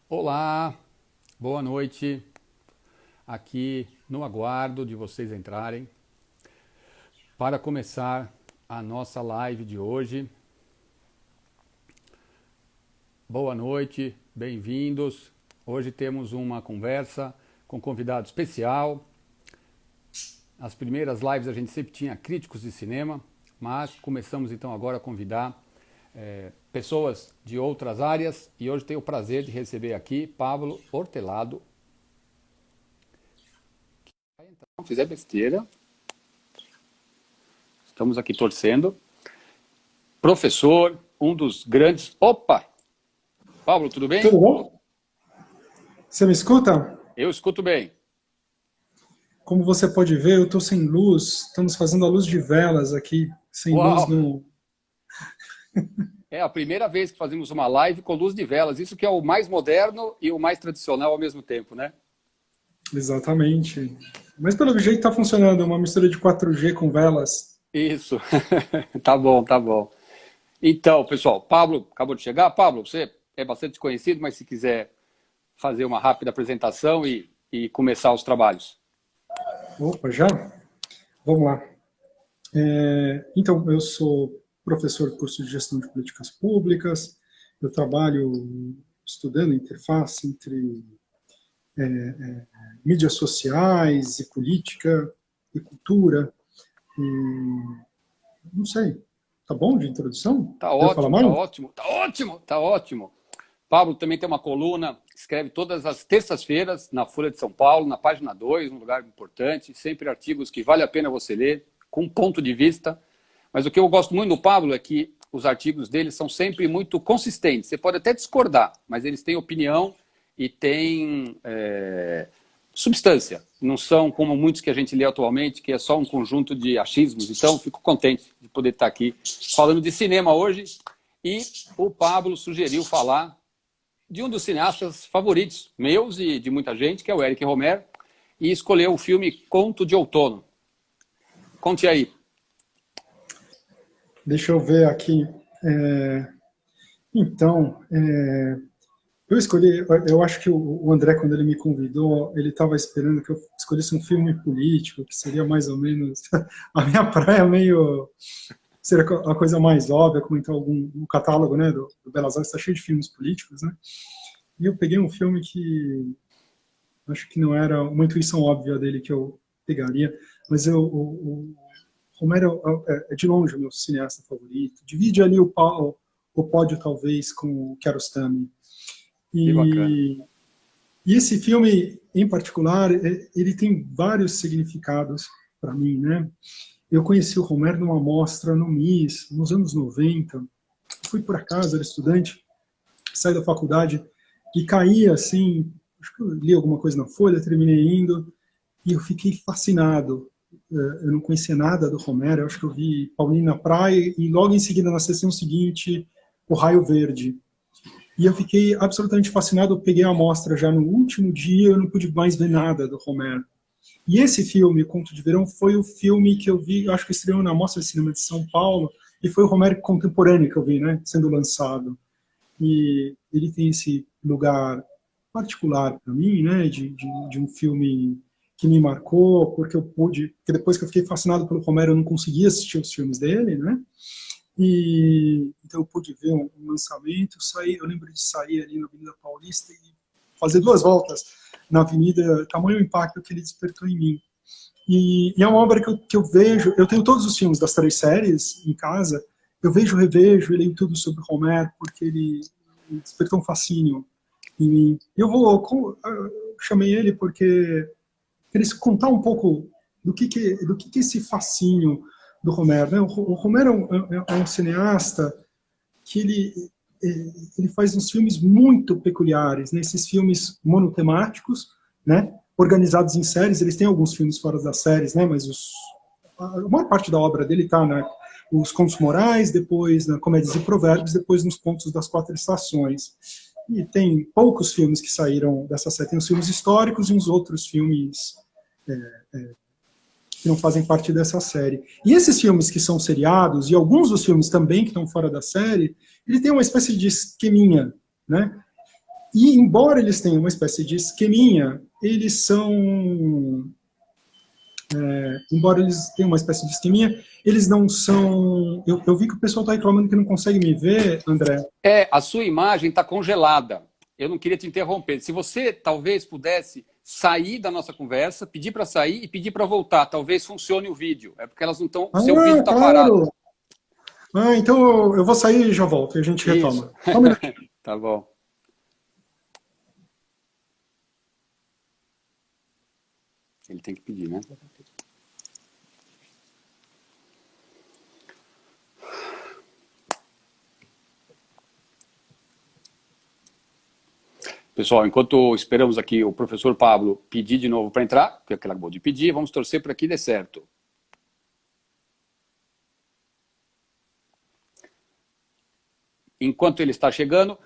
Olá, boa noite. Aqui no aguardo de vocês entrarem para começar a nossa live de hoje. Boa noite, bem-vindos. Hoje temos uma conversa com convidado especial. As primeiras lives a gente sempre tinha críticos de cinema, mas começamos então agora a convidar pessoas de outras áreas e hoje tenho o prazer de receber aqui Pablo Hortelado. Não fizer besteira, estamos aqui torcendo. Professor, um dos grandes... Opa! Pablo, tudo bem? Tudo bom? Você me escuta? Eu escuto bem. Como você pode ver, eu estou sem luz. Estamos fazendo a luz de velas aqui, sem luz Uau! no... É a primeira vez que fazemos uma live com luz de velas. Isso que é o mais moderno e o mais tradicional ao mesmo tempo, né? Exatamente. Mas pelo jeito está funcionando, uma mistura de 4G com velas. Isso. Tá bom, tá bom. Então, pessoal, Pablo acabou de chegar. Pablo, você é bastante conhecido, mas se quiser fazer uma rápida apresentação e começar os trabalhos. Opa, já? Vamos lá. Então, eu sou professor do curso de Gestão de Políticas Públicas. Eu trabalho estudando interface entre mídias sociais e política e cultura. Não sei. Tá bom de introdução? Tá Devo falar ótimo, tá mais? ótimo, tá ótimo, tá ótimo. Pablo também tem uma coluna, escreve todas as terças-feiras na Folha de São Paulo, na página 2, um lugar importante, sempre artigos que vale a pena você ler, com um ponto de vista. Mas o que eu gosto muito do Pablo é que os artigos dele são sempre muito consistentes. Você pode até discordar, mas eles têm opinião e têm substância. Não são como muitos que a gente lê atualmente, que é só um conjunto de achismos. Então, fico contente de poder estar aqui falando de cinema hoje. E o Pablo sugeriu falar de um dos cineastas favoritos, meus e de muita gente, que é o Éric Rohmer, e escolheu o filme Conto de Outono. Conte aí. Deixa eu ver aqui. Então, eu escolhi, eu acho que o André, quando ele me convidou, ele estava esperando que eu escolhesse um filme político, que seria mais ou menos a minha praia, meio... seria a coisa mais óbvia, como então o catálogo, né, do Belas Artes está cheio de filmes políticos, né? E eu peguei um filme que acho que não era uma intuição óbvia dele que eu pegaria, mas o Romero é de longe o meu cineasta favorito. Divide ali o pódio, talvez, com o Kiarostami. Que bacana. E esse filme, em particular, ele tem vários significados para mim, né? Eu conheci o Romero numa mostra no MIS, nos anos 90. Fui por acaso, era estudante, saí da faculdade e caí assim, acho que eu li alguma coisa na Folha, terminei indo, e eu fiquei fascinado. Eu não conhecia nada do Romero, eu acho que eu vi Paulinho na Praia, e logo em seguida, na sessão seguinte, O Raio Verde. E eu fiquei absolutamente fascinado, eu peguei a amostra já no último dia, eu não pude mais ver nada do Romero. E esse filme, Conto de Verão, foi o filme que eu vi, eu acho que estreou na Mostra de Cinema de São Paulo, e foi o Romero contemporâneo que eu vi, né, sendo lançado. E ele tem esse lugar particular para mim, né, de um filme que me marcou, porque depois que eu fiquei fascinado pelo Romero, eu não conseguia assistir os filmes dele, né, e então eu pude ver um lançamento, eu lembro de sair ali na Avenida Paulista e fazer 2 voltas na avenida, tamanho impacto que ele despertou em mim. E é uma obra que eu vejo, eu tenho todos os filmes das 3 séries em casa, eu vejo, revejo, eu leio tudo sobre Romero, porque ele despertou um fascínio em mim. Eu chamei ele porque queria contar um pouco do que esse fascínio do Romero, né? O Romero é um cineasta que ele faz uns filmes muito peculiares, né? Esses filmes monotemáticos, né? Organizados em séries. Eles têm alguns filmes fora das séries, né? Mas a maior parte da obra dele está, né? Os Contos Morais, depois na Comédias e Provérbios, depois nos Contos das Quatro Estações. E tem poucos filmes que saíram dessa série. Tem os filmes históricos e uns outros filmes que não fazem parte dessa série. E esses filmes que são seriados, e alguns dos filmes também que estão fora da série, ele tem uma espécie de esqueminha, né? E, embora eles tenham uma espécie de esqueminha, eles são... embora eles tenham uma espécie de esqueminha, eles não são... Eu vi que o pessoal está reclamando que não consegue me ver, André. A sua imagem está congelada. Eu não queria te interromper. Se você talvez pudesse sair da nossa conversa, pedir para sair e pedir para voltar, talvez funcione o vídeo. É porque elas não estão... seu vídeo está parado. Então eu vou sair e já volto, e a gente retoma. Tá bom. Ele tem que pedir, né? Pessoal, enquanto esperamos aqui o professor Pablo pedir de novo para entrar, que ele acabou de pedir, vamos torcer para que dê certo. Enquanto ele está chegando,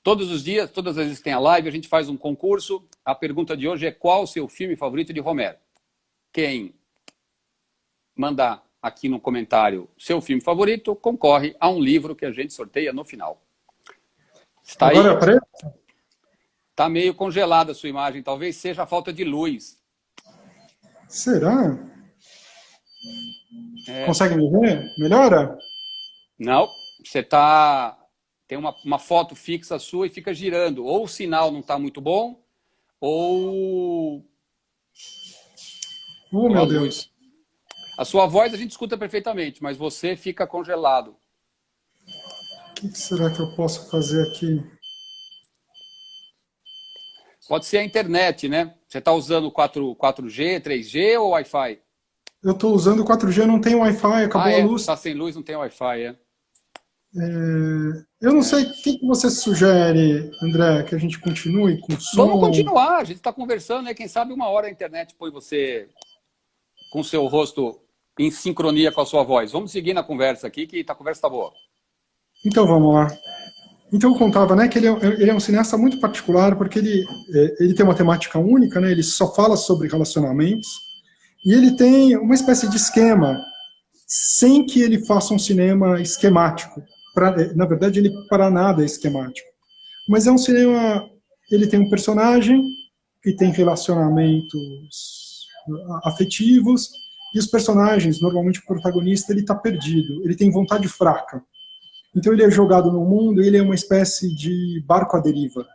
todos os dias, todas as vezes que tem a live, a gente faz um concurso. A pergunta de hoje é: qual o seu filme favorito de Rohmer? Quem mandar aqui no comentário seu filme favorito concorre a um livro que a gente sorteia no final. Está aí? Está meio congelada a sua imagem. Talvez seja a falta de luz. Será? Consegue me ver? Melhora? Não. Você está... Tem uma foto fixa sua e fica girando. Ou o sinal não está muito bom, ou... Meu Deus. A sua voz a gente escuta perfeitamente, mas você fica congelado. O que será que eu posso fazer aqui? Pode ser a internet, né? Você está usando 4G, 3G ou Wi-Fi? Eu estou usando 4G, não tem Wi-Fi, acabou a luz. Está sem luz, não tem Wi-Fi, Eu não sei, o que você sugere, André, que a gente continue com o som? Vamos continuar, a gente está conversando, né? Quem sabe uma hora a internet põe você com o seu rosto em sincronia com a sua voz. Vamos seguir na conversa aqui, que a conversa está boa. Então vamos lá. Então eu contava, né, que ele é um cineasta muito particular, porque ele tem uma temática única, né? Ele só fala sobre relacionamentos, e ele tem uma espécie de esquema, sem que ele faça um cinema esquemático. Na verdade, ele para nada é esquemático. Mas é um cinema... Ele tem um personagem que tem relacionamentos afetivos, e os personagens, normalmente o protagonista, ele está perdido, ele tem vontade fraca. Então ele é jogado no mundo, ele é uma espécie de barco à deriva,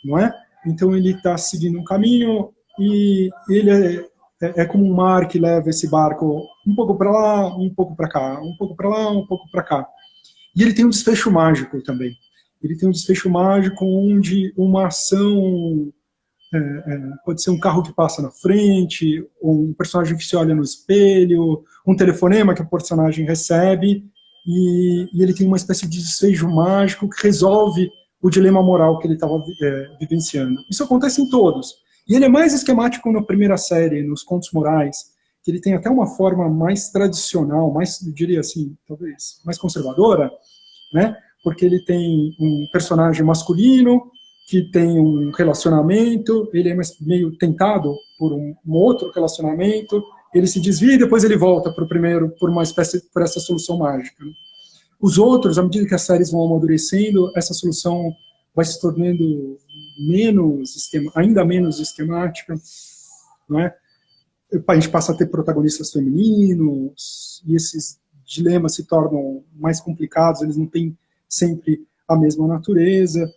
não é? Então ele está seguindo um caminho e ele é como um mar que leva esse barco um pouco para lá, um pouco para cá, um pouco para lá, um pouco para cá. E ele tem um desfecho mágico também. Ele tem um desfecho mágico onde uma ação pode ser um carro que passa na frente, um personagem que se olha no espelho, um telefonema que o personagem recebe, e ele tem uma espécie de desfecho mágico que resolve o dilema moral que ele estava vivenciando. Isso acontece em todos. E ele é mais esquemático na primeira série, nos Contos Morais, que ele tem até uma forma mais tradicional, mais, eu diria assim, talvez, mais conservadora, né? Porque ele tem um personagem masculino que tem um relacionamento, ele é meio tentado por um outro relacionamento, ele se desvia e depois ele volta para o primeiro por essa solução mágica. Os outros, à medida que as séries vão amadurecendo, essa solução vai se tornando ainda menos esquemática, não é? A gente passa a ter protagonistas femininos, e esses dilemas se tornam mais complicados, eles não têm sempre a mesma natureza.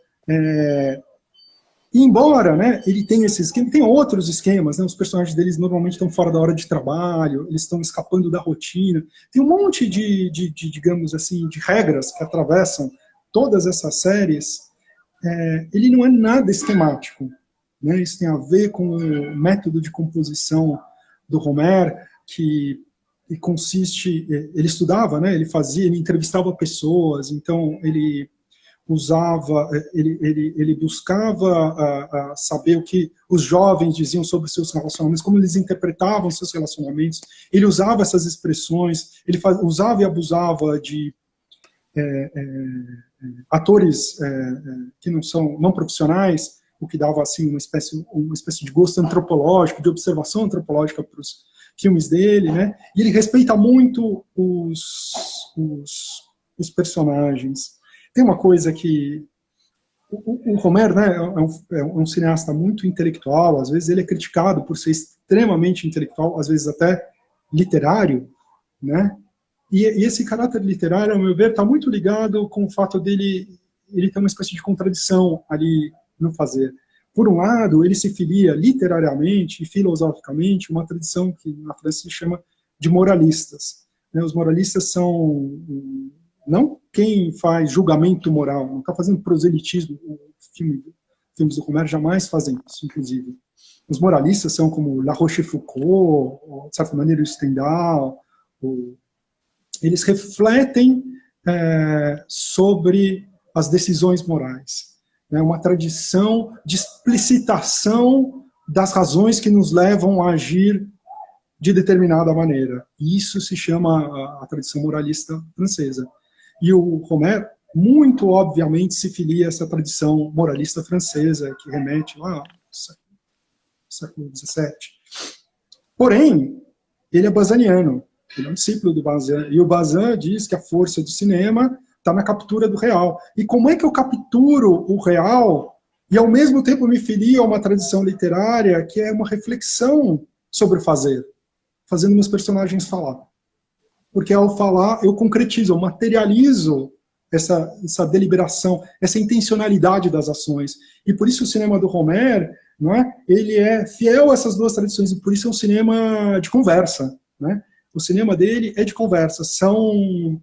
E embora, né, ele tenha esse esquema, tem outros esquemas, né, os personagens deles normalmente estão fora da hora de trabalho, eles estão escapando da rotina, tem um monte digamos assim, de regras que atravessam todas essas séries. Ele não é nada esquemático, né, isso tem a ver com o método de composição do Rohmer, que consiste, ele estudava, né, ele entrevistava pessoas, então ele buscava saber o que os jovens diziam sobre seus relacionamentos, como eles interpretavam seus relacionamentos, ele usava essas expressões, ele usava e abusava de atores que não profissionais, o que dava assim uma espécie de gosto antropológico, de observação antropológica para os filmes dele, né? E ele respeita muito os personagens. Tem uma coisa que o Rohmer, né, é um cineasta muito intelectual, às vezes ele é criticado por ser extremamente intelectual, às vezes até literário, né? E esse caráter literário, ao meu ver, está muito ligado com o fato dele ele ter uma espécie de contradição ali no fazer. Por um lado, ele se filia literariamente e filosoficamente uma tradição que na França se chama de moralistas. Os moralistas são não quem faz julgamento moral, não está fazendo proselitismo. Filmes do Rohmer jamais fazem isso, inclusive. Os moralistas são como La Rochefoucauld, ou, de certa maneira, o Stendhal. Eles refletem sobre as decisões morais. É uma tradição de explicitação das razões que nos levam a agir de determinada maneira. E isso se chama a tradição moralista francesa. E o Rohmer, muito obviamente, se filia a essa tradição moralista francesa, que remete lá ao século XVII. Porém, ele é bazaniano, ele é um discípulo do Bazin, e o Bazin diz que a força do cinema está na captura do real. E como é que eu capturo o real e, ao mesmo tempo, me filio a uma tradição literária que é uma reflexão sobre o fazer, fazendo meus personagens falar? Porque ao falar, eu concretizo, eu materializo essa deliberação, essa intencionalidade das ações. E por isso o cinema do Rohmer, não é? Ele é fiel a essas duas tradições, e por isso é um cinema de conversa. Né? O cinema dele é de conversa, são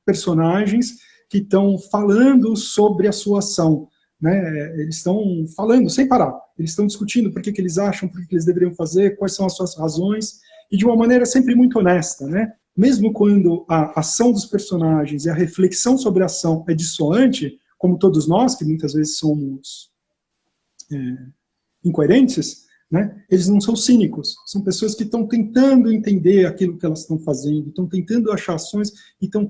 personagens que estão falando sobre a sua ação. Né? Eles estão falando sem parar, eles estão discutindo por que eles acham, por que eles deveriam fazer, quais são as suas razões, e de uma maneira sempre muito honesta. Né? Mesmo quando a ação dos personagens e a reflexão sobre a ação é dissoante, como todos nós, que muitas vezes somos incoerentes, né? Eles não são cínicos, são pessoas que estão tentando entender aquilo que elas estão fazendo, estão tentando achar ações e estão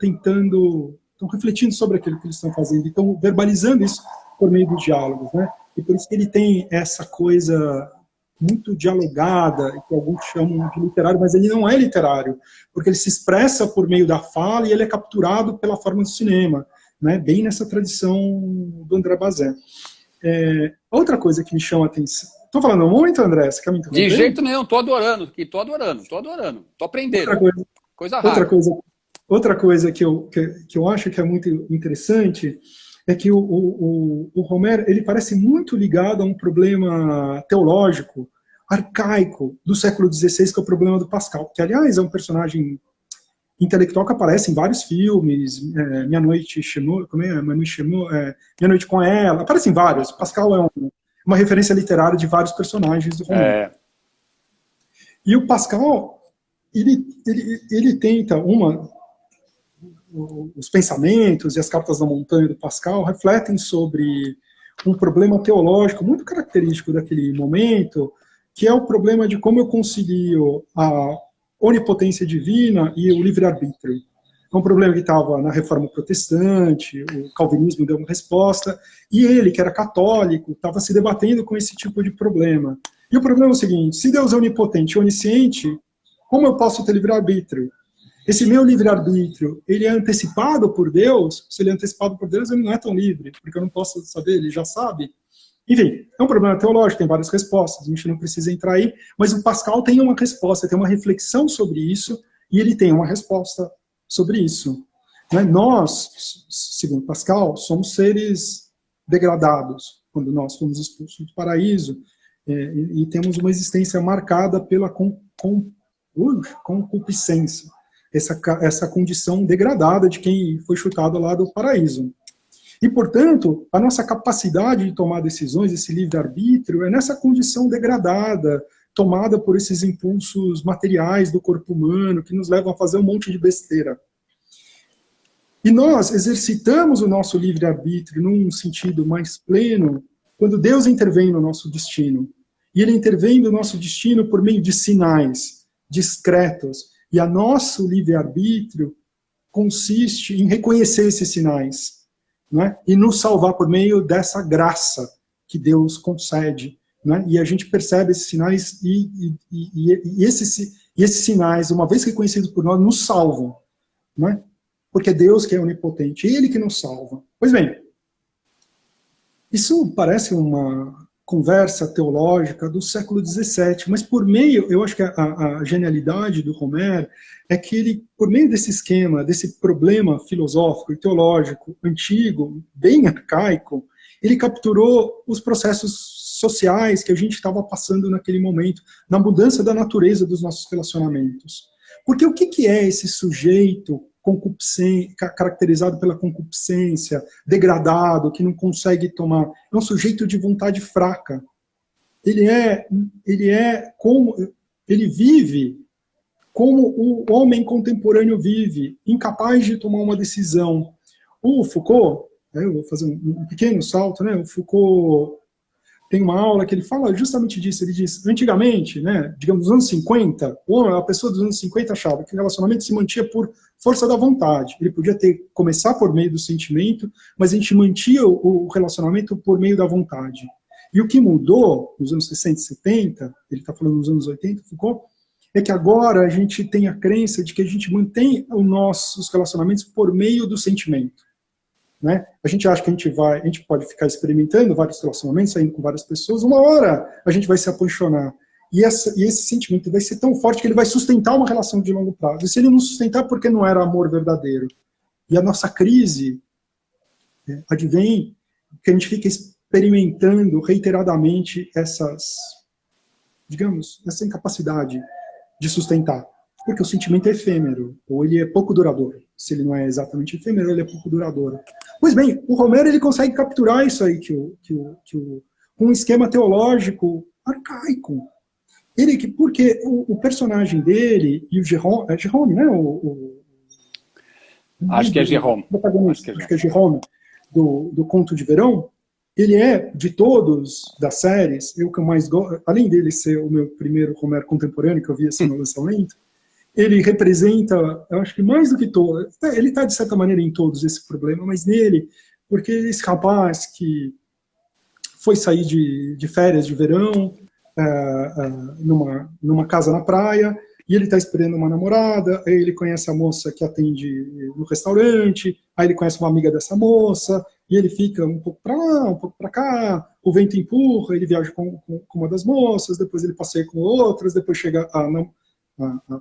refletindo sobre aquilo que eles estão fazendo, estão verbalizando isso por meio dos diálogos. Né? E por isso que ele tem essa coisa muito dialogada, que alguns chamam de literário, mas ele não é literário, porque ele se expressa por meio da fala e ele é capturado pela forma do cinema, né? Bem nessa tradição do André Bazin. Outra coisa que me chama a atenção... Estou falando muito, André? Você quer me interromper? De jeito nenhum, estou adorando, estou aprendendo. Coisa rara. Outra coisa que eu acho que é muito interessante é que o Rohmer, ele parece muito ligado a um problema teológico, arcaico, do século XVI, que é o problema do Pascal, que, aliás, é um personagem intelectual que aparece em vários filmes, Minha Noite com Ela, aparece em vários. Pascal é uma referência literária de vários personagens do Rohmer. E o Pascal, ele tenta os pensamentos e as cartas da montanha do Pascal refletem sobre um problema teológico muito característico daquele momento, que é o problema de como eu concilio a onipotência divina e o livre-arbítrio. É um problema que estava na Reforma Protestante, o calvinismo deu uma resposta, e ele, que era católico, estava se debatendo com esse tipo de problema. E o problema é o seguinte: se Deus é onipotente e onisciente, como eu posso ter livre-arbítrio? Esse meu livre-arbítrio, ele é antecipado por Deus? Se ele é antecipado por Deus, ele não é tão livre, porque eu não posso saber, ele já sabe. Enfim, é um problema teológico, tem várias respostas, a gente não precisa entrar aí, mas o Pascal tem uma resposta, tem uma reflexão sobre isso, e ele tem uma resposta sobre isso. Nós, segundo Pascal, somos seres degradados, quando nós fomos expulsos do paraíso, e temos uma existência marcada pela concupiscência, essa condição degradada de quem foi chutado lá do paraíso. E, portanto, a nossa capacidade de tomar decisões, esse livre-arbítrio, é nessa condição degradada, tomada por esses impulsos materiais do corpo humano, que nos levam a fazer um monte de besteira. E nós exercitamos o nosso livre-arbítrio num sentido mais pleno quando Deus intervém no nosso destino. E Ele intervém no nosso destino por meio de sinais discretos. E o nosso livre-arbítrio consiste em reconhecer esses sinais, né? E nos salvar por meio dessa graça que Deus concede. Né? E a gente percebe esses sinais e esses sinais, uma vez reconhecidos por nós, nos salvam. Né? Porque é Deus que é onipotente, Ele que nos salva. Pois bem, Isso parece uma conversa teológica do século XVII, mas por meio, eu acho que a genialidade do Homer é que ele, por meio desse esquema, desse problema filosófico e teológico antigo, bem arcaico, ele capturou os processos sociais que a gente estava passando naquele momento, na mudança da natureza dos nossos relacionamentos. Porque o que é esse sujeito caracterizado pela concupiscência, degradado, que não consegue tomar? É um sujeito de vontade fraca. Ele vive como o homem contemporâneo vive, incapaz de tomar uma decisão. O Foucault, eu vou fazer um pequeno salto, né? O Foucault tem uma aula que ele fala justamente disso. Ele diz, antigamente, né, digamos, nos anos 50, a pessoa dos anos 50 achava que o relacionamento se mantinha por força da vontade. Ele podia começar por meio do sentimento, mas a gente mantinha o relacionamento por meio da vontade. E o que mudou nos anos 60 e 70, ele está falando nos anos 80, Foucault, é que agora a gente tem a crença de que a gente mantém os nossos relacionamentos por meio do sentimento. Né? A gente acha que a gente pode ficar experimentando vários relacionamentos, saindo com várias pessoas, uma hora a gente vai se apaixonar. E esse sentimento vai ser tão forte que ele vai sustentar uma relação de longo prazo. E se ele não sustentar, porque não era amor verdadeiro? E a nossa crise advém que a gente fica experimentando reiteradamente essa incapacidade de sustentar. Porque o sentimento é efêmero, ou ele é pouco duradouro. Se ele não é exatamente efêmero, ele é pouco duradouro. Pois bem, o Homer ele consegue capturar isso aí com um esquema teológico arcaico. Porque o personagem dele e o Jerome, né? Acho que é Jerome. Acho que é Jerome, do Conto de Verão. Ele é, de todos das séries, eu que mais gosto, além dele ser o meu primeiro Homer contemporâneo, que eu vi assim no lançamento, ele representa, eu acho que mais do que todo, ele está de certa maneira em todos esse problema, mas nele, porque esse rapaz que foi sair de férias de verão, numa casa na praia, e ele está esperando uma namorada, aí ele conhece a moça que atende no restaurante, aí ele conhece uma amiga dessa moça, e ele fica um pouco para lá, um pouco para cá, o vento empurra, ele viaja com uma das moças, depois ele passeia com outras, depois chega a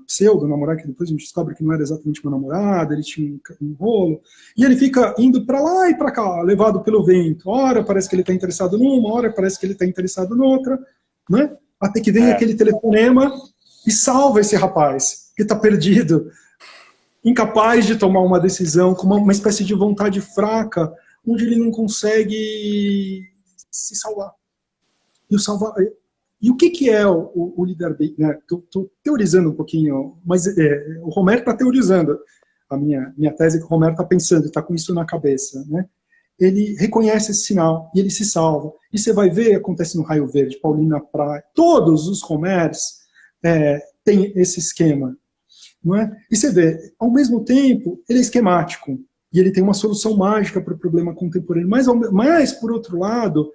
pseudo-namorada, que depois a gente descobre que não era exatamente uma namorada, ele tinha um rolo, e ele fica indo para lá e para cá, levado pelo vento. Ora parece que ele está interessado numa, ora parece que ele está interessado noutra, né? Até que vem aquele telefonema e salva esse rapaz, que está perdido, incapaz de tomar uma decisão, com uma espécie de vontade fraca, onde ele não consegue se salvar. E o que é o livre-arbítrio? Né? Estou teorizando um pouquinho, mas o Homer está teorizando. A minha tese é que o Homer está pensando, está com isso na cabeça. Né? Ele reconhece esse sinal e ele se salva. E você vai ver, acontece no Raio Verde, Paulinho na Praia, todos os Homers têm esse esquema. Não é? E você vê, ao mesmo tempo, ele é esquemático. E ele tem uma solução mágica para o problema contemporâneo. Mas, por outro lado,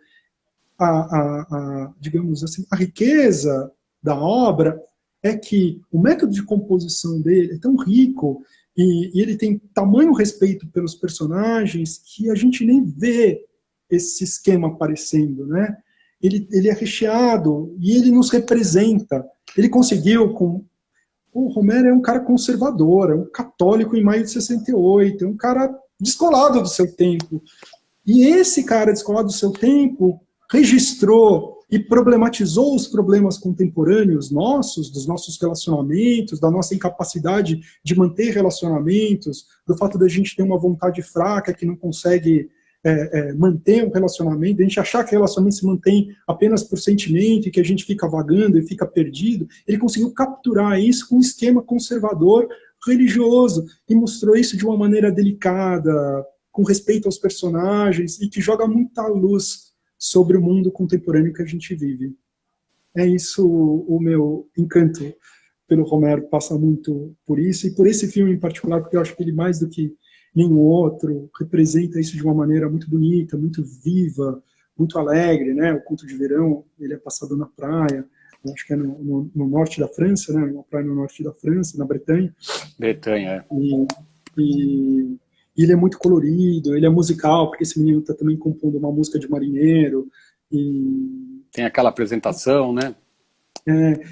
digamos assim, a riqueza da obra é que o método de composição dele é tão rico e ele tem tamanho respeito pelos personagens que a gente nem vê esse esquema aparecendo, né? Ele é recheado e ele nos representa. Ele conseguiu o Homer é um cara conservador, é um católico em maio de 68, é um cara descolado do seu tempo. E esse cara descolado do seu tempo registrou e problematizou os problemas contemporâneos nossos, dos nossos relacionamentos, da nossa incapacidade de manter relacionamentos, do fato da gente ter uma vontade fraca que não consegue manter um relacionamento, a gente achar que o relacionamento se mantém apenas por sentimento e que a gente fica vagando e fica perdido. Ele conseguiu capturar isso com um esquema conservador religioso e mostrou isso de uma maneira delicada, com respeito aos personagens e que joga muita luz sobre o mundo contemporâneo que a gente vive. É isso o meu encanto pelo Homer, passa muito por isso, e por esse filme em particular, porque eu acho que ele, mais do que nenhum outro, representa isso de uma maneira muito bonita, muito viva, muito alegre, né? O Conto de Verão, ele é passado na praia, eu acho que é no norte da França, né? Uma praia no norte da França, na Bretanha. Bretanha, E E ele é muito colorido, ele é musical, porque esse menino está também compondo uma música de marinheiro. E Tem aquela apresentação, né?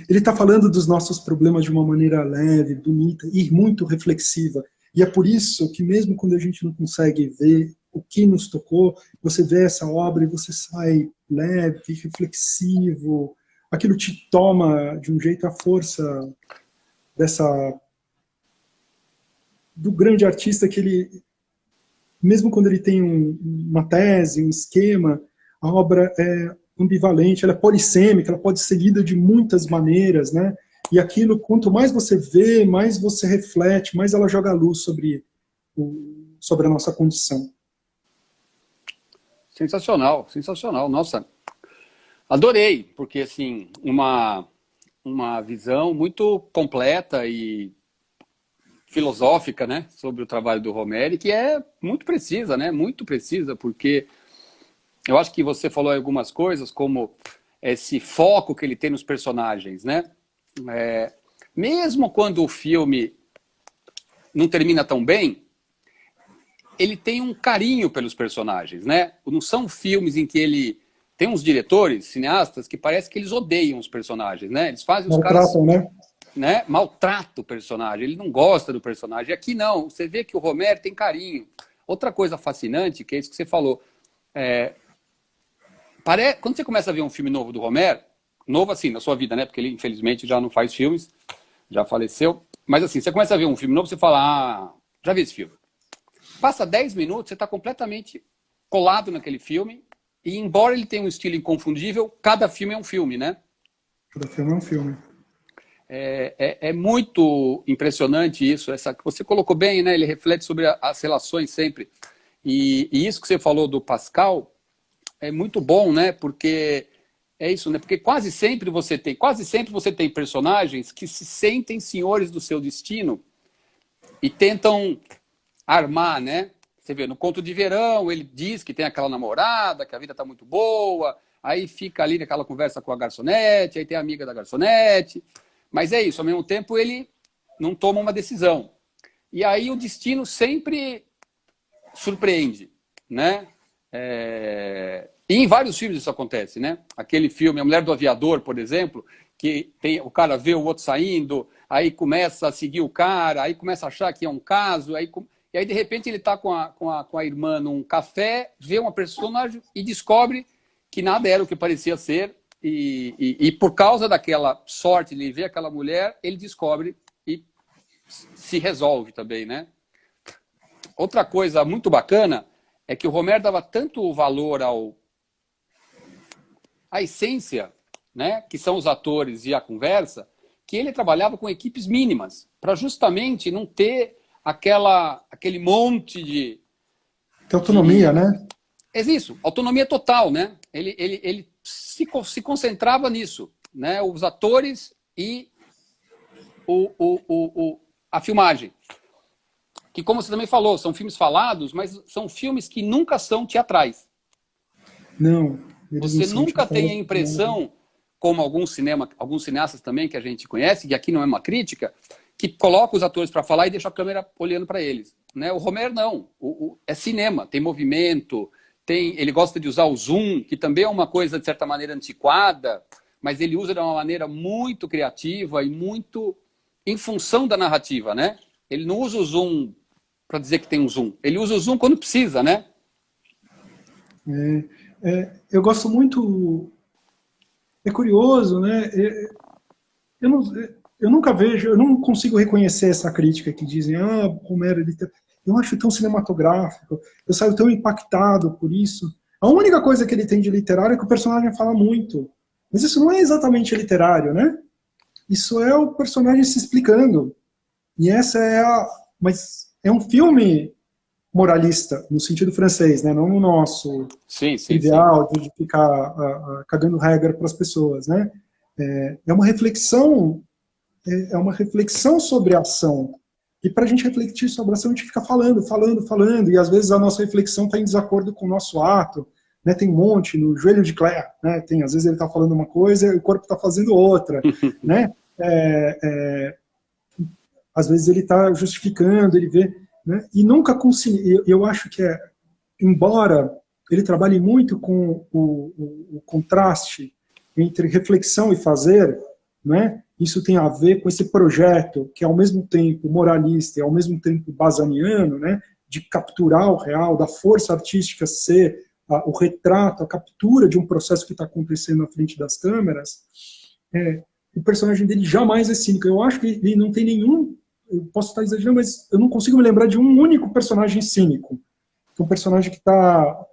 ele está falando dos nossos problemas de uma maneira leve, bonita e muito reflexiva. E é por isso que mesmo quando a gente não consegue ver o que nos tocou, você vê essa obra e você sai leve, reflexivo. Aquilo te toma de um jeito, a força do grande artista, que ele, mesmo quando ele tem uma tese, um esquema, a obra é ambivalente, ela é polissêmica, ela pode ser lida de muitas maneiras, né? E aquilo, quanto mais você vê, mais você reflete, mais ela joga a luz sobre a nossa condição. Sensacional, sensacional. Nossa, adorei, porque assim, uma visão muito completa e filosófica, né, sobre o trabalho do Romero, que é muito precisa, né? Muito precisa, porque eu acho que você falou algumas coisas, como esse foco que ele tem nos personagens, né? Mesmo quando o filme não termina tão bem, ele tem um carinho pelos personagens, né? Não são filmes em que ele... Tem uns diretores, cineastas, que parece que eles odeiam os personagens, né? Eles fazem os caras... né? Maltrata o personagem, ele não gosta do personagem. Aqui não, você vê que o Romero tem carinho. Outra coisa fascinante, que é isso que você falou... Quando você começa a ver um filme novo do Romero, novo assim, na sua vida, né? Porque ele, infelizmente, já não faz filmes, já faleceu. Mas assim, você começa a ver um filme novo, você fala, já vi esse filme. Passa 10 minutos, você está completamente colado naquele filme, e embora ele tenha um estilo inconfundível, cada filme é um filme, né? Cada filme é um filme. É muito impressionante isso, que você colocou bem, né? Ele reflete sobre as relações sempre. E isso que você falou do Pascal é muito bom, né? Porque é isso, né? Porque quase sempre você tem personagens que se sentem senhores do seu destino e tentam armar, né? Você vê, no Conto de Verão, ele diz que tem aquela namorada, que a vida tá muito boa, aí fica ali naquela conversa com a garçonete, aí tem a amiga da garçonete, mas é isso, ao mesmo tempo ele não toma uma decisão. E aí o destino sempre surpreende, né? E em vários filmes isso acontece, né? Aquele filme, A Mulher do Aviador, por exemplo, que o cara vê o outro saindo, aí começa a seguir o cara, aí começa a achar que é um caso, e aí de repente ele está com a irmã num café, vê uma personagem e descobre que nada era o que parecia ser, e por causa daquela sorte de ele ver aquela mulher, ele descobre e se resolve também, né? Outra coisa muito bacana é que o Romero dava tanto valor à essência, né, que são os atores e a conversa, que ele trabalhava com equipes mínimas, para justamente não ter aquele monte de... Tem autonomia, né? É isso, autonomia total, né? Ele se concentrava nisso, né? Os atores e a filmagem. Que, como você também falou, são filmes falados, mas são filmes que nunca são teatrais. Não. Você nunca tem a impressão, como alguns cineastas também que a gente conhece, que aqui não é uma crítica, que coloca os atores para falar e deixa a câmera olhando para eles. Né? O Romero não. É cinema, tem movimento, ele gosta de usar o zoom, que também é uma coisa, de certa maneira, antiquada, mas ele usa de uma maneira muito criativa e muito em função da narrativa, né? Ele não usa o zoom para dizer que tem um zoom. Ele usa o zoom quando precisa, né? Eu gosto muito... É curioso, né? Eu nunca vejo, eu não consigo reconhecer essa crítica que dizem, Romero, eu acho tão cinematográfico, eu saio tão impactado por isso. A única coisa que ele tem de literário é que o personagem fala muito. Mas isso não é exatamente literário, né? Isso é o personagem se explicando. E mas é um filme moralista, no sentido francês, né? Não no nosso ideal de ficar cagando regra para as pessoas, né? É uma reflexão sobre a ação. E para a gente refletir sobre a ação, a gente fica falando, e às vezes a nossa reflexão está em desacordo com o nosso ato, né? Tem um monte no Joelho de Clare, né? Às vezes ele está falando uma coisa e o corpo está fazendo outra, né? Às vezes ele está justificando, ele vê... né? E nunca consegui. Eu acho que embora ele trabalhe muito com o contraste entre reflexão e fazer, né? Isso tem a ver com esse projeto que é ao mesmo tempo moralista e ao mesmo tempo basaniano, né? De capturar o real, da força artística ser o retrato, a captura de um processo que está acontecendo na frente das câmeras. O personagem dele jamais é cínico. Eu acho que ele não tem nenhum, eu posso estar exagerando, mas eu não consigo me lembrar de um único personagem cínico. Um personagem que está,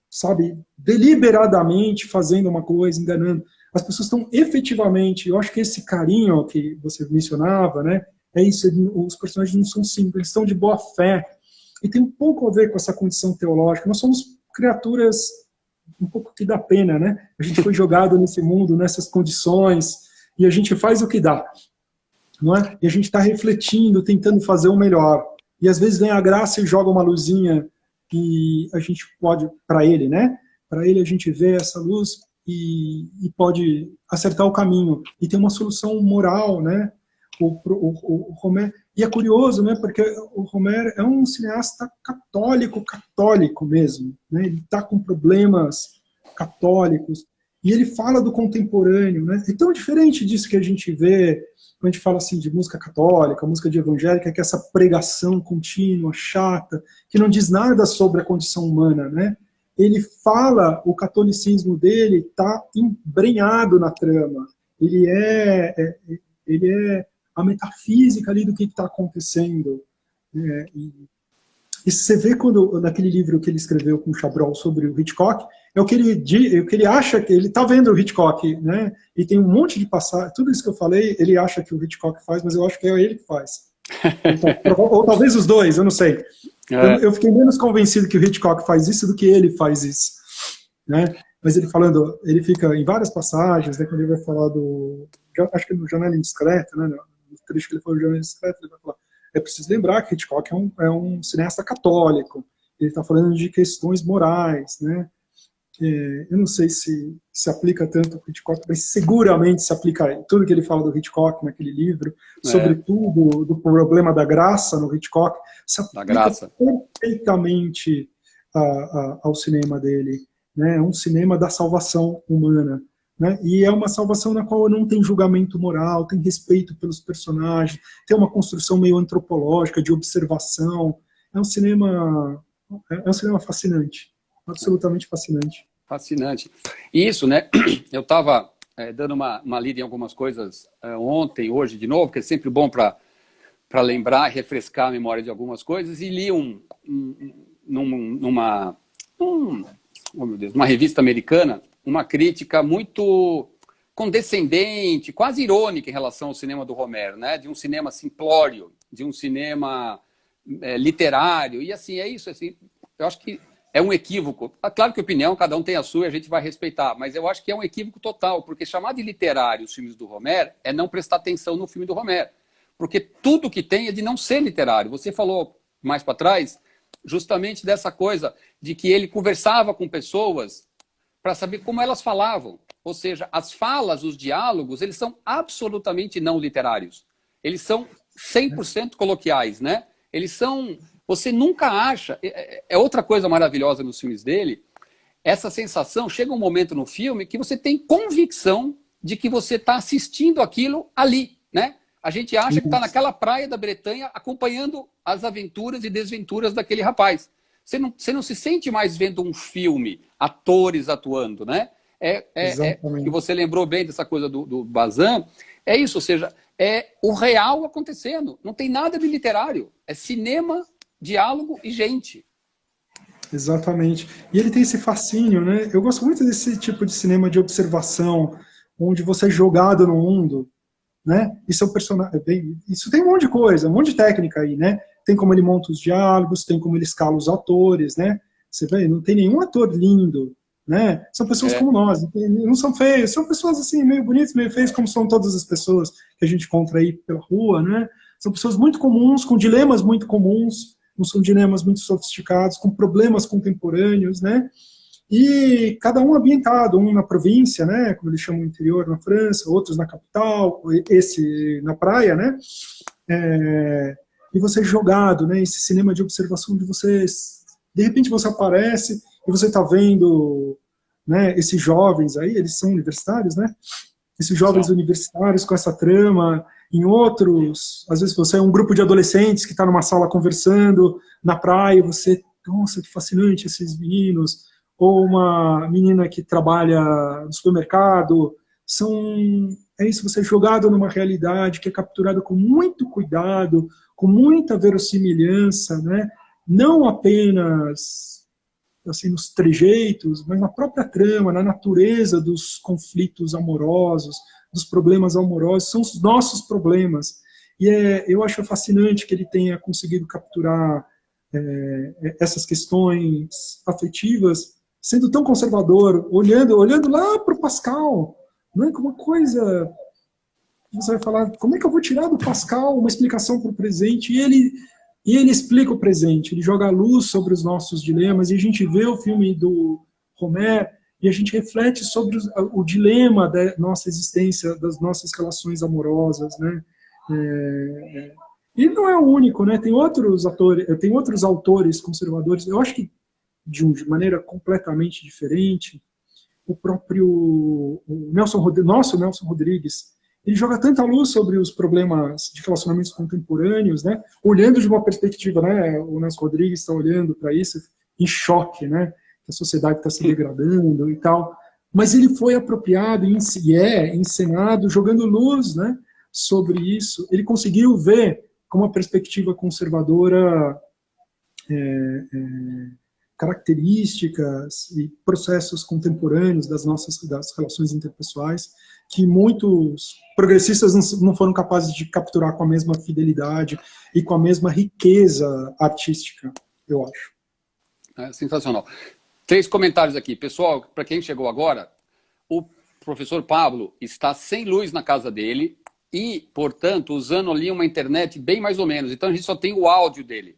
sabe, deliberadamente fazendo uma coisa, enganando. As pessoas estão efetivamente, eu acho que esse carinho que você mencionava, né, é isso, os personagens não são cínicos, eles estão de boa fé. E tem um pouco a ver com essa condição teológica. Nós somos criaturas um pouco que dá pena, né? A gente foi jogado nesse mundo, nessas condições, e a gente faz o que dá, não é? E a gente está refletindo, tentando fazer o melhor. E às vezes vem a graça e joga uma luzinha e a gente pode, para ele, né? Para ele a gente vê essa luz e pode acertar o caminho. E tem uma solução moral, né? O Rohmer, e é curioso, né? Porque o Rohmer é um cineasta católico mesmo, né? Ele está com problemas católicos e ele fala do contemporâneo, né? É tão diferente disso que a gente vê quando a gente fala assim de música católica, música de evangélica, que é essa pregação contínua, chata, que não diz nada sobre a condição humana, né? Ele fala, o catolicismo dele está embrenhado na trama. Ele é a metafísica ali do que está acontecendo. E você vê quando, naquele livro que ele escreveu com o Chabrol sobre o Hitchcock, é o que ele acha que ele está vendo o Hitchcock, né? E tem um monte de passagem, tudo isso que eu falei, ele acha que o Hitchcock faz, mas eu acho que é ele que faz. Ou talvez os dois, eu não sei. Eu fiquei menos convencido que o Hitchcock faz isso do que ele faz isso, né? Mas ele falando, ele fica em várias passagens, né, quando ele vai falar acho que no Janela Indiscreta, né, no trecho que ele falou do Janela Indiscreta, ele vai falar, é preciso lembrar que Hitchcock é um cineasta católico, ele está falando de questões morais, né? Eu não sei se aplica tanto ao Hitchcock, mas seguramente se aplica a tudo que ele fala do Hitchcock naquele livro, sobretudo do problema da graça no Hitchcock, se aplica perfeitamente ao cinema dele, né? É um cinema da salvação humana, né? E é uma salvação na qual não tem julgamento moral, tem respeito pelos personagens, tem uma construção meio antropológica, de observação. É um cinema fascinante, absolutamente fascinante. Fascinante. Isso, né? Eu estava dando uma lida em algumas coisas ontem, hoje de novo, que é sempre bom para lembrar, refrescar a memória de algumas coisas, e li numa revista americana uma crítica muito condescendente, quase irônica em relação ao cinema do Rohmer, né? De um cinema simplório, de um cinema literário, e assim, é isso, assim, eu acho que é um equívoco. Claro que a opinião, cada um tem a sua e a gente vai respeitar, mas eu acho que é um equívoco total, porque chamar de literário os filmes do Rohmer é não prestar atenção no filme do Rohmer, porque tudo que tem é de não ser literário. Você falou mais para trás justamente dessa coisa de que ele conversava com pessoas para saber como elas falavam. Ou seja, as falas, os diálogos, eles são absolutamente não literários. Eles são 100% coloquiais, né? Eles são... Você nunca acha... É outra coisa maravilhosa nos filmes dele, essa sensação, chega um momento no filme que você tem convicção de que você está assistindo aquilo ali, né? A gente acha que está naquela praia da Bretanha acompanhando as aventuras e desventuras daquele rapaz. Você não se sente mais vendo um filme, atores atuando, né? Que você lembrou bem dessa coisa do Bazin. É isso, ou seja, é o real acontecendo. Não tem nada de literário. É cinema, diálogo e gente. Exatamente. E ele tem esse fascínio, né? Eu gosto muito desse tipo de cinema de observação, onde você é jogado no mundo, né? Isso é um personagem. Isso tem um monte de coisa, um monte de técnica aí, né? Tem como ele monta os diálogos, tem como ele escala os atores, né? Você vê, não tem nenhum ator lindo, né? São pessoas como nós, não são feios, são pessoas assim, meio bonitas, meio feias, como são todas as pessoas que a gente encontra aí pela rua, né? São pessoas muito comuns, com dilemas muito comuns, não são dilemas muito sofisticados, com problemas contemporâneos, né? E cada um ambientado, um na província, né? Como eles chamam o interior, na França, outros na capital, esse na praia, né? e você é jogado, né? Esse cinema de observação de você, de repente você aparece e você está vendo, né, esses jovens aí, eles são universitários, né? Esses jovens universitários com essa trama, em outros, às vezes você é um grupo de adolescentes que está numa sala conversando, na praia, você, nossa, que fascinante esses meninos, ou uma menina que trabalha no supermercado, é isso, você é jogado numa realidade que é capturada com muito cuidado, com muita verossimilhança, né? Não apenas assim, nos trejeitos, mas na própria trama, na natureza dos conflitos amorosos, dos problemas amorosos, são os nossos problemas. E eu acho fascinante que ele tenha conseguido capturar essas questões afetivas, sendo tão conservador, olhando lá para o Pascal, não é uma coisa... Você vai falar, como é que eu vou tirar do Pascal uma explicação para o presente? E ele explica o presente, ele joga a luz sobre os nossos dilemas, e a gente vê o filme do Romer, e a gente reflete sobre o dilema da nossa existência, das nossas relações amorosas, né? E não é o único, né? Tem outros autores conservadores, eu acho que de maneira completamente diferente. O próprio nosso Nelson Rodrigues, ele joga tanta luz sobre os problemas de relacionamentos contemporâneos, né? Olhando de uma perspectiva, né? O Nelson Rodrigues está olhando para isso em choque, né? Que a sociedade está se degradando e tal. Mas ele foi apropriado e é encenado jogando luz, né? Sobre isso. Ele conseguiu ver com uma perspectiva conservadora características e processos contemporâneos das relações interpessoais que muitos progressistas não foram capazes de capturar com a mesma fidelidade e com a mesma riqueza artística, eu acho. É sensacional. 3 comentários aqui. Pessoal, para quem chegou agora, o professor Pablo está sem luz na casa dele e, portanto, usando ali uma internet bem mais ou menos. Então, a gente só tem o áudio dele.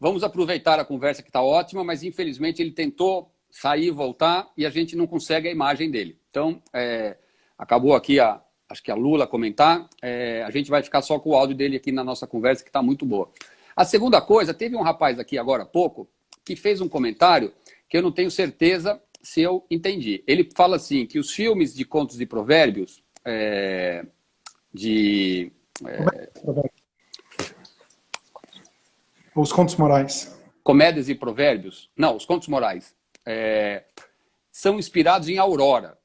Vamos aproveitar a conversa que está ótima, mas, infelizmente, ele tentou sair e voltar e a gente não consegue a imagem dele. Então, acabou aqui, acho que a Lula comentar, a gente vai ficar só com o áudio dele aqui na nossa conversa, que está muito boa. A segunda coisa, teve um rapaz aqui agora há pouco que fez um comentário que eu não tenho certeza se eu entendi. Ele fala assim, que os filmes de contos e provérbios, Os contos morais. Comédias e provérbios, não, os contos morais, são inspirados em Aurora.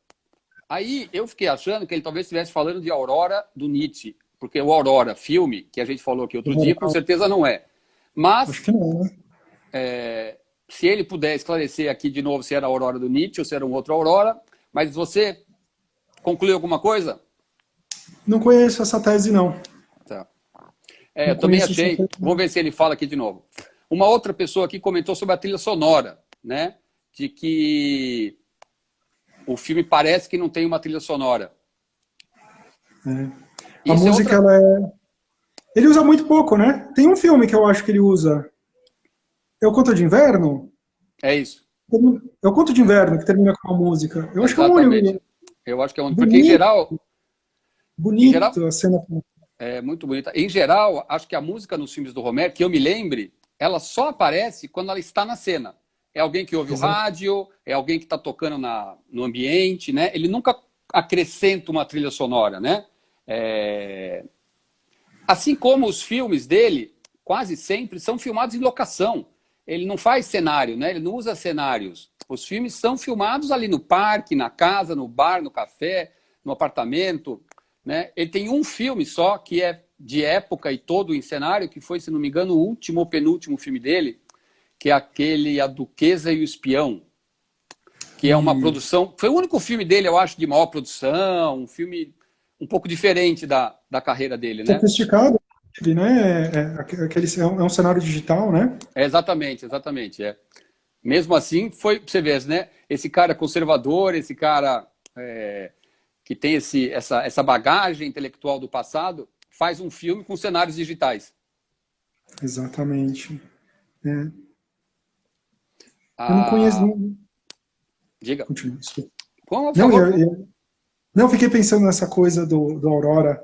Aí eu fiquei achando que ele talvez estivesse falando de Aurora do Nietzsche, porque o Aurora, filme, que a gente falou aqui outro dia, com certeza não é. Mas, acho que não, né? Se ele puder esclarecer aqui de novo se era a Aurora do Nietzsche ou se era um outro Aurora, mas você concluiu alguma coisa? Não conheço essa tese, não. Tá. Eu também achei. Vamos ver se ele fala aqui de novo. Uma outra pessoa aqui comentou sobre a trilha sonora, né? De que o filme parece que não tem uma trilha sonora. A música, ele usa muito pouco, né? Tem um filme que eu acho que ele usa. É o Conto de Inverno? É isso. É o Conto de Inverno que termina com a música. Eu acho que é o único. Eu acho que é o único. Porque, em geral... Bonito a cena. É muito bonita. Em geral, acho que a música nos filmes do Romer, que eu me lembre, ela só aparece quando ela está na cena. É alguém que ouve o rádio, é alguém que está tocando no ambiente, né? Ele nunca acrescenta uma trilha sonora, né? Assim como os filmes dele, quase sempre, são filmados em locação. Ele não faz cenário, né? Ele não usa cenários. Os filmes são filmados ali no parque, na casa, no bar, no café, no apartamento, né? Ele tem um filme só, que é de época e todo em cenário, que foi, se não me engano, o último ou penúltimo filme dele, que é aquele A Duquesa e o Espião, que é uma produção... Foi o único filme dele, eu acho, de maior produção, um filme um pouco diferente da carreira dele, né? Sofisticado, né? É um cenário digital, né? Exatamente. Mesmo assim, foi, pra você ver, né? Esse cara conservador, esse cara que tem essa bagagem intelectual do passado, faz um filme com cenários digitais. Exatamente. Eu não conheço... Diga. Continua. Por favor. Não, fiquei pensando nessa coisa do Aurora.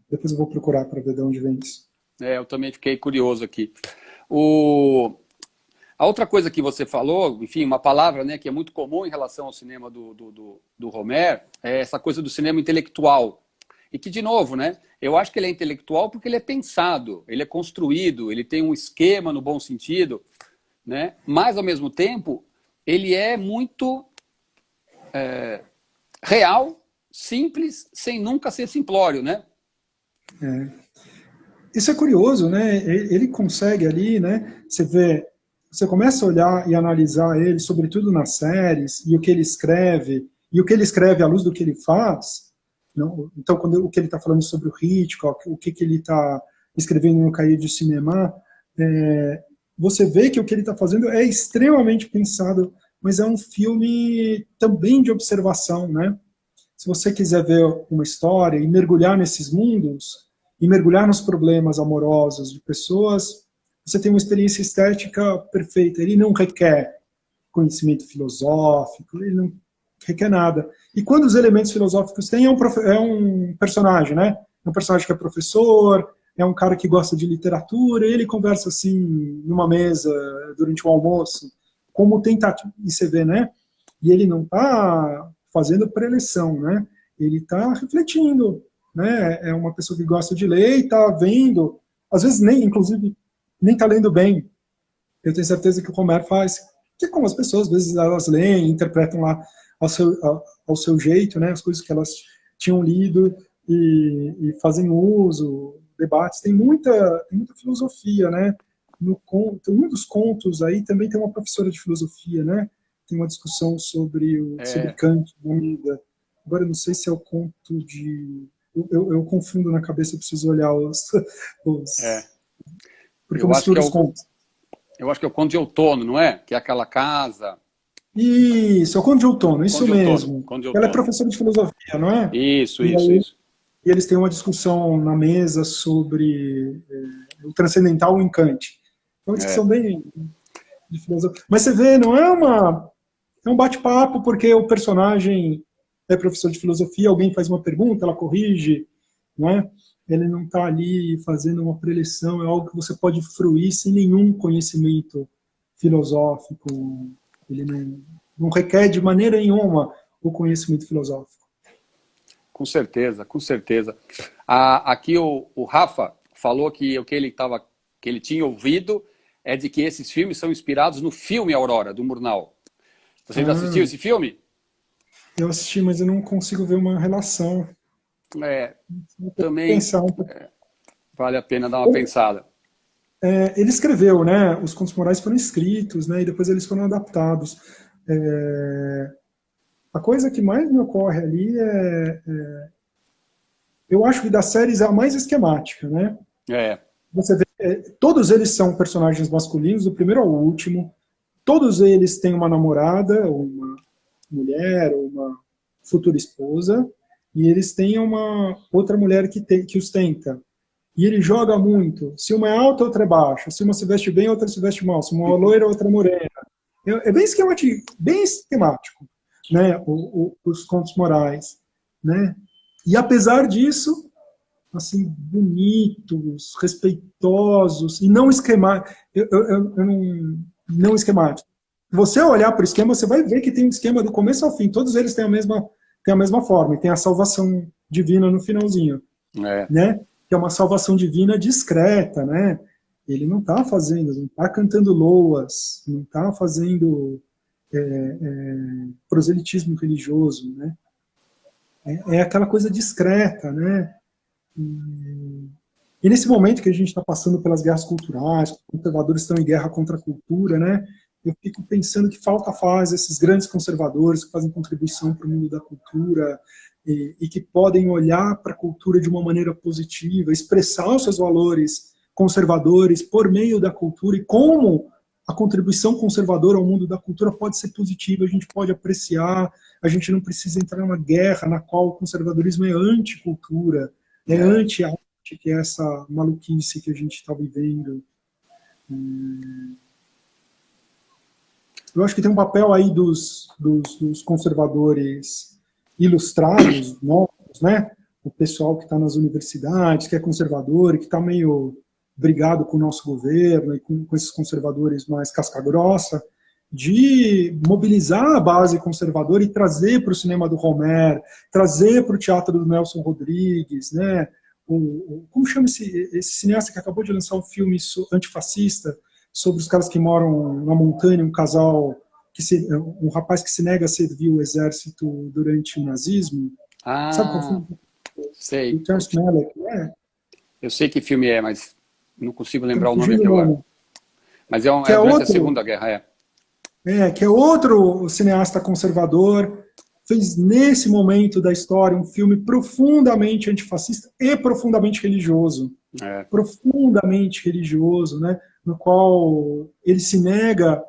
Depois eu vou procurar para ver de onde vem isso. Eu também fiquei curioso aqui. A outra coisa que você falou, enfim, uma palavra, né, que é muito comum em relação ao cinema do Rohmer, é essa coisa do cinema intelectual. E que, de novo, né, eu acho que ele é intelectual porque ele é pensado, ele é construído, ele tem um esquema no bom sentido, né? Mas, ao mesmo tempo, ele é muito real, simples, sem nunca ser simplório, né? Isso é curioso, né? Ele consegue ali, né? Você começa a olhar e analisar ele, sobretudo nas séries, e o que ele escreve à luz do que ele faz. Não? Então, o que ele está falando sobre o Hitchcock, o que ele está escrevendo no Cahiers du Cinéma, você vê que o que ele está fazendo é extremamente pensado, mas é um filme também de observação, né? Se você quiser ver uma história e mergulhar nesses mundos, e mergulhar nos problemas amorosos de pessoas, você tem uma experiência estética perfeita. Ele não requer conhecimento filosófico, ele não requer nada. E quando os elementos filosóficos têm, é um personagem, né? É um personagem que é professor, é um cara que gosta de literatura, e ele conversa assim, numa mesa, durante um almoço, como tentativa, e você vê, né? E ele não está fazendo preleção, né? Ele está refletindo, né? É uma pessoa que gosta de ler e está vendo, às vezes inclusive, nem está lendo bem. Eu tenho certeza que o Rohmer faz, que como as pessoas, às vezes elas leem, interpretam lá ao seu jeito, né? As coisas que elas tinham lido e fazem uso, debates. Tem muita filosofia, né? Um dos contos aí também tem uma professora de filosofia, né? Tem uma discussão sobre Kant ainda. Agora, eu não sei se é o conto de... Eu confundo na cabeça, eu preciso olhar porque eu misturo os contos. Eu acho que é o Conto de Outono, não é? Que é aquela casa... Isso, é o Conto de Outono, isso mesmo. Ela é professora de filosofia, não é? Isso. E eles têm uma discussão na mesa sobre o transcendental em Kant. É uma discussão bem de filosofia. Mas você vê, não é um bate-papo, porque o personagem é professor de filosofia, alguém faz uma pergunta, ela corrige, né? Ele não está ali fazendo uma preleção, é algo que você pode fruir sem nenhum conhecimento filosófico. Ele não requer de maneira nenhuma o conhecimento filosófico. Com certeza, com certeza. Aqui o Rafa falou que o que ele tinha ouvido é de que esses filmes são inspirados no filme Aurora, do Murnau. Você já assistiu esse filme? Eu assisti, mas eu não consigo ver uma relação. Também vale a pena dar uma pensada. Ele escreveu, né? Os Contos Morais foram escritos, né? E depois eles foram adaptados. A coisa que mais me ocorre ali eu acho que das séries é a mais esquemática, né? Você vê, todos eles são personagens masculinos, do primeiro ao último. Todos eles têm uma namorada, ou uma mulher, ou uma futura esposa, e eles têm uma outra mulher que os tenta. E ele joga muito. Se uma é alta, outra é baixa. Se uma se veste bem, outra se veste mal. Se uma é loira, outra é morena. É bem esquemático, né? Os Contos Morais, né? E apesar disso, assim, bonitos, respeitosos e não esquemáticos. Não esquemático. Se você olhar para o esquema, você vai ver que tem um esquema do começo ao fim. Todos eles têm a mesma forma. E tem a salvação divina no finalzinho. Né? Que é uma salvação divina discreta, né? Ele não está cantando loas, não está fazendo proselitismo religioso, né? É aquela coisa discreta, né? E nesse momento que a gente está passando pelas guerras culturais, os conservadores estão em guerra contra a cultura, né? Eu fico pensando que falta faz esses grandes conservadores que fazem contribuição para o mundo da cultura e que podem olhar para a cultura de uma maneira positiva, expressar os seus valores conservadores por meio da cultura e como a contribuição conservadora ao mundo da cultura pode ser positiva, a gente pode apreciar, a gente não precisa entrar numa guerra na qual o conservadorismo é anticultura, é anti-arte, que é essa maluquice que a gente está vivendo. Eu acho que tem um papel aí dos conservadores ilustrados, novos, né? O pessoal que está nas universidades, que é conservador e que está meio brigado com o nosso governo e com esses conservadores mais casca-grossa, de mobilizar a base conservadora e trazer para o cinema do Rohmer, trazer para o teatro do Nelson Rodrigues, né? Como chama esse cineasta que acabou de lançar um filme antifascista sobre os caras que moram na montanha, um casal, um rapaz que se nega a servir o exército durante o nazismo? Sabe qual filme? Sei. O Terence Malick, né? Eu sei que filme é, mas não consigo lembrar o nome aqui agora. Mas é durante a Segunda Guerra, que é outro cineasta conservador, fez nesse momento da história um filme profundamente antifascista e profundamente religioso. Profundamente religioso, né? No qual ele se nega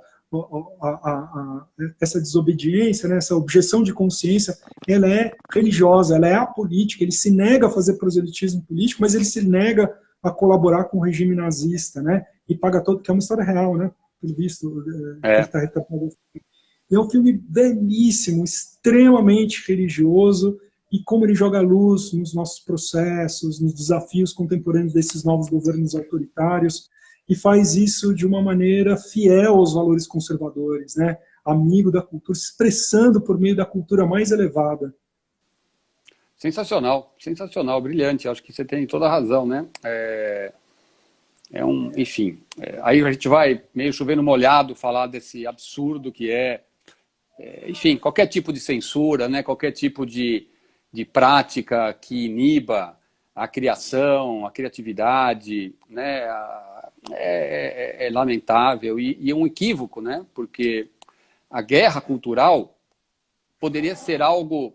essa desobediência, né? Essa objeção de consciência, ela é religiosa, ela é apolítica, ele se nega a fazer proselitismo político, mas ele se nega a colaborar com o regime nazista, né? E paga todo, que é uma história real, né? Pelo visto, ele está retratando. É um filme belíssimo, extremamente religioso, e como ele joga luz nos nossos processos, nos desafios contemporâneos desses novos governos autoritários, e faz isso de uma maneira fiel aos valores conservadores, né? Amigo da cultura, expressando por meio da cultura mais elevada. Sensacional, sensacional, brilhante. Acho que você tem toda a razão, né? Enfim, aí a gente vai meio chovendo molhado falar desse absurdo que enfim, qualquer tipo de censura, né? Qualquer tipo de prática que iniba a criação, a criatividade, né? É lamentável e é um equívoco, né? Porque a guerra cultural poderia ser algo...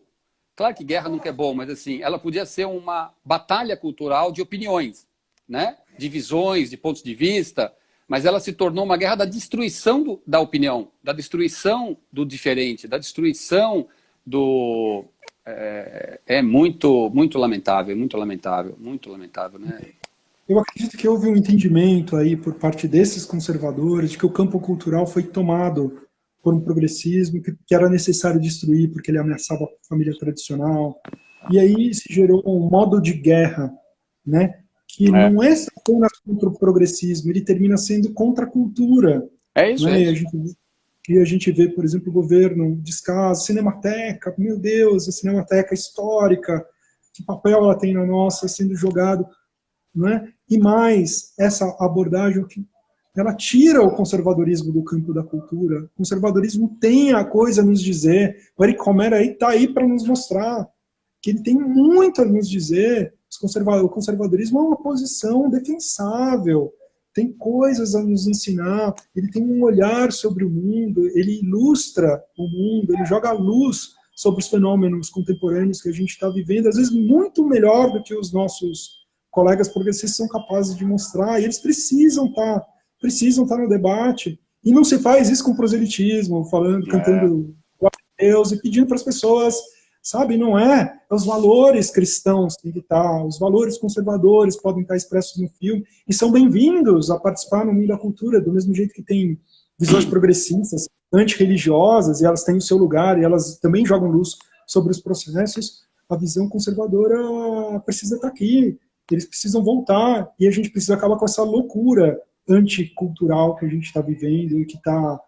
Claro que guerra nunca é bom, mas assim, ela podia ser uma batalha cultural de opiniões, né? De visões, de pontos de vista, mas ela se tornou uma guerra da destruição da opinião, da destruição do diferente, da destruição do... É muito, muito lamentável, muito lamentável, muito lamentável, né? Eu acredito que houve um entendimento aí por parte desses conservadores de que o campo cultural foi tomado por um progressismo que era necessário destruir porque ele ameaçava a família tradicional. E aí se gerou um modo de guerra, né? Que não é apenas contra o progressismo, ele termina sendo contra a cultura. É isso, né? é isso. E a gente vê, por exemplo, o governo descaso, Cinemateca, meu Deus, a Cinemateca histórica, que papel ela tem na nossa, sendo jogado, né? E mais, essa abordagem, ela tira o conservadorismo do campo da cultura. O conservadorismo tem a coisa a nos dizer, o Eric Rohmer está aí para nos mostrar que ele tem muito a nos dizer. O conservadorismo é uma posição defensável, tem coisas a nos ensinar, ele tem um olhar sobre o mundo, ele ilustra o mundo, ele joga luz sobre os fenômenos contemporâneos que a gente está vivendo, às vezes muito melhor do que os nossos colegas progressistas são capazes de mostrar, e eles precisam estar no debate, e não se faz isso com proselitismo, falando, cantando glória a Deus e pedindo para as pessoas, sabe, não é os valores cristãos que tem que estar, os valores conservadores podem estar expressos no filme, e são bem-vindos a participar no mundo da cultura, do mesmo jeito que tem visões progressistas, antirreligiosas, e elas têm o seu lugar, e elas também jogam luz sobre os processos, a visão conservadora precisa estar aqui, eles precisam voltar, e a gente precisa acabar com essa loucura anticultural que a gente está vivendo e que está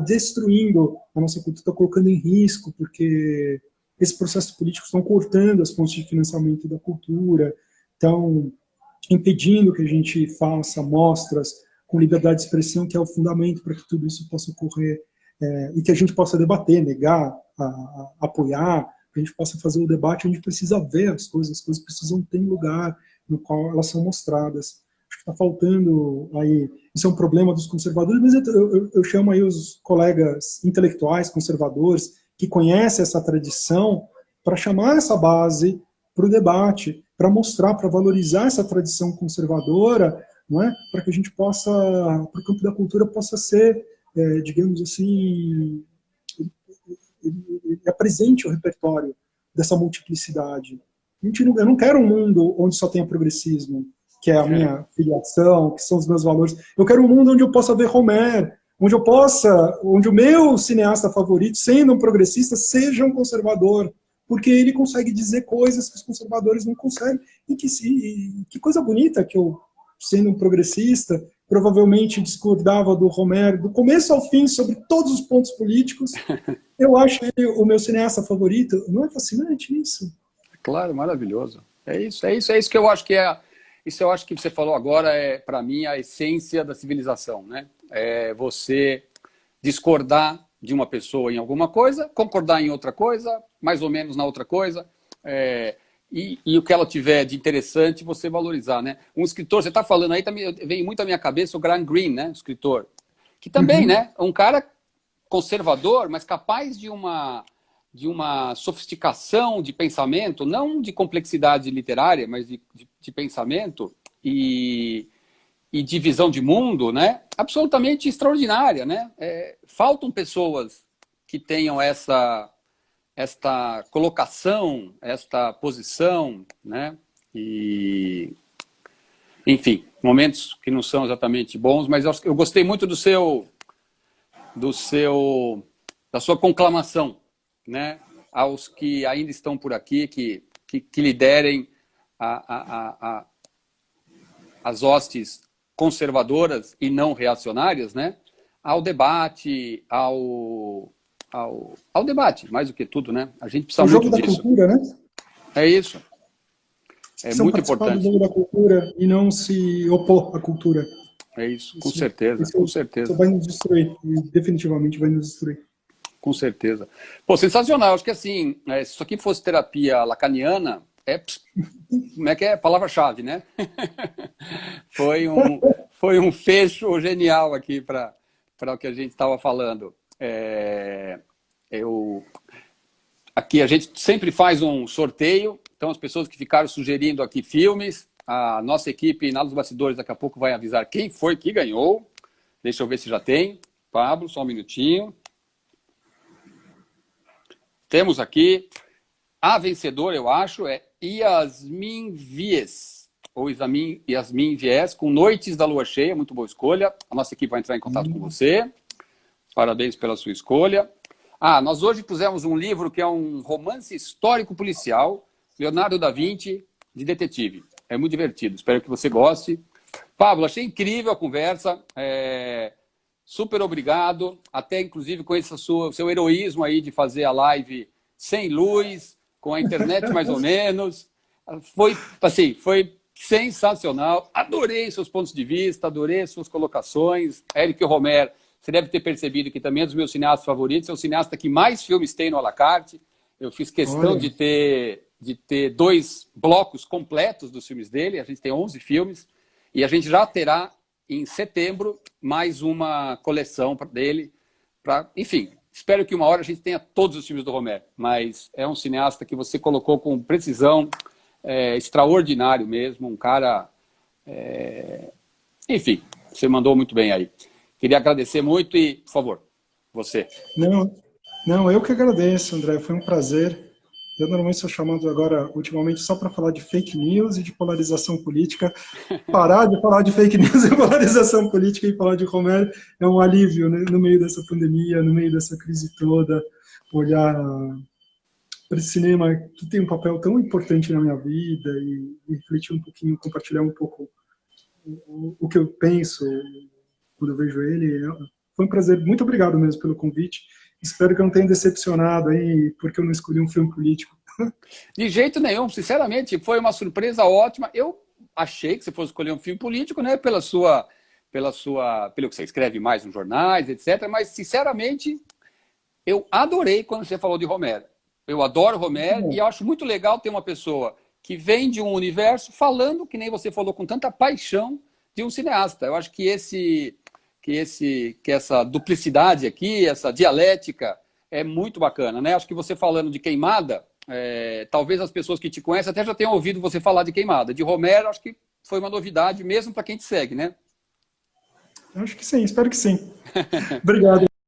destruindo a nossa cultura, está colocando em risco, porque esses processos políticos estão cortando as fontes de financiamento da cultura, estão impedindo que a gente faça mostras com liberdade de expressão, que é o fundamento para que tudo isso possa ocorrer, e que a gente possa debater, negar, apoiar, que a gente possa fazer o debate, a gente precisa ver as coisas precisam ter lugar no qual elas são mostradas. Acho que está faltando aí, isso é um problema dos conservadores, mas eu chamo aí os colegas intelectuais conservadores que conhecem essa tradição para chamar essa base para o debate, para mostrar, para valorizar essa tradição conservadora, não é? Para que a gente possa, para o campo da cultura possa ser, digamos assim, ele apresente o repertório dessa multiplicidade. Eu não quero um mundo onde só tenha progressismo, que é a minha filiação, que são os meus valores. Eu quero um mundo onde eu possa ver Rohmer, onde o meu cineasta favorito, sendo um progressista, seja um conservador, porque ele consegue dizer coisas que os conservadores não conseguem. E que coisa bonita que eu sendo um progressista, provavelmente discordava do Romero do começo ao fim sobre todos os pontos políticos. Eu acho ele o meu cineasta favorito. Não é fascinante isso? Claro, maravilhoso. É isso que eu acho que é. Isso eu acho que você falou agora é, para mim, a essência da civilização, né? É você discordar de uma pessoa em alguma coisa, concordar em outra coisa, mais ou menos na outra coisa, e o que ela tiver de interessante você valorizar, né? Um escritor, você está falando aí, também vem muito à minha cabeça o Graham Greene, né? Escritor, que também, né? É um cara conservador, mas capaz de uma sofisticação de pensamento, não de complexidade literária, mas de pensamento e de visão de mundo, né? Absolutamente extraordinária, né? Faltam pessoas que tenham esta colocação, esta posição, né? E, enfim, momentos que não são exatamente bons, mas eu gostei muito da sua conclamação, né? Aos que ainda estão por aqui, que liderem as hostes conservadoras e não reacionárias, né? Ao debate, ao debate, mais do que tudo, né? A gente precisa muito disso. O jogo da cultura, né? É isso. É muito importante. Do jogo da cultura e não se opor à cultura. É isso, com certeza, com certeza. Isso vai nos destruir, definitivamente vai nos destruir. Com certeza. Pô, sensacional. Acho que assim, se isso aqui fosse terapia lacaniana, como é que é? Palavra-chave, né? Foi um fecho genial aqui para o que a gente estava falando. Aqui a gente sempre faz um sorteio, então as pessoas que ficaram sugerindo aqui filmes, a nossa equipe lá dos bastidores daqui a pouco vai avisar quem foi que ganhou. Deixa eu ver se já tem. Pablo, só um minutinho. Temos aqui a vencedora, eu acho, é Yasmin Vies, ou Yasmin Vies, com Noites da Lua Cheia, muito boa escolha. A nossa equipe vai entrar em contato com você. Parabéns pela sua escolha. Nós hoje pusemos um livro que é um romance histórico policial, Leonardo da Vinci, de detetive. É muito divertido, espero que você goste. Pablo, achei incrível a conversa. Super obrigado, até inclusive com esse seu heroísmo aí de fazer a live sem luz, com a internet mais ou menos. Foi sensacional, adorei seus pontos de vista, adorei suas colocações. Éric Rohmer, você deve ter percebido que também é dos meus cineastas favoritos, é o cineasta que mais filmes tem no à la carte. Eu fiz questão de ter 2 blocos completos dos filmes dele, a gente tem 11 filmes, e a gente já terá em setembro mais uma coleção dele. Enfim, espero que uma hora a gente tenha todos os filmes do Rohmer, mas é um cineasta que você colocou com precisão, extraordinário mesmo, um cara... Enfim, você mandou muito bem aí. Queria agradecer muito e, por favor, você. Não, eu que agradeço, André, foi um prazer. Eu normalmente sou chamado agora, ultimamente, só para falar de fake news e de polarização política. Parar de falar de fake news e polarização política e falar de Rohmer é um alívio, né? No meio dessa pandemia, no meio dessa crise toda, olhar para esse cinema que tem um papel tão importante na minha vida e refletir um pouquinho, compartilhar um pouco o que eu penso quando eu vejo ele. Foi um prazer. Muito obrigado mesmo pelo convite. Espero que eu não tenha decepcionado aí, porque eu não escolhi um filme político. De jeito nenhum, sinceramente, foi uma surpresa ótima. Eu achei que você fosse escolher um filme político, né, pelo que você escreve mais nos jornais, etc. Mas, sinceramente, eu adorei quando você falou de Rohmer. Eu adoro Rohmer e acho muito legal ter uma pessoa que vem de um universo falando, que nem você falou, com tanta paixão de um cineasta. Eu acho que essa duplicidade aqui, essa dialética é muito bacana, né? Acho que você falando de Queimada, talvez as pessoas que te conhecem até já tenham ouvido você falar de Queimada. De Rohmer, acho que foi uma novidade mesmo para quem te segue, né? Acho que sim, espero que sim. Obrigado.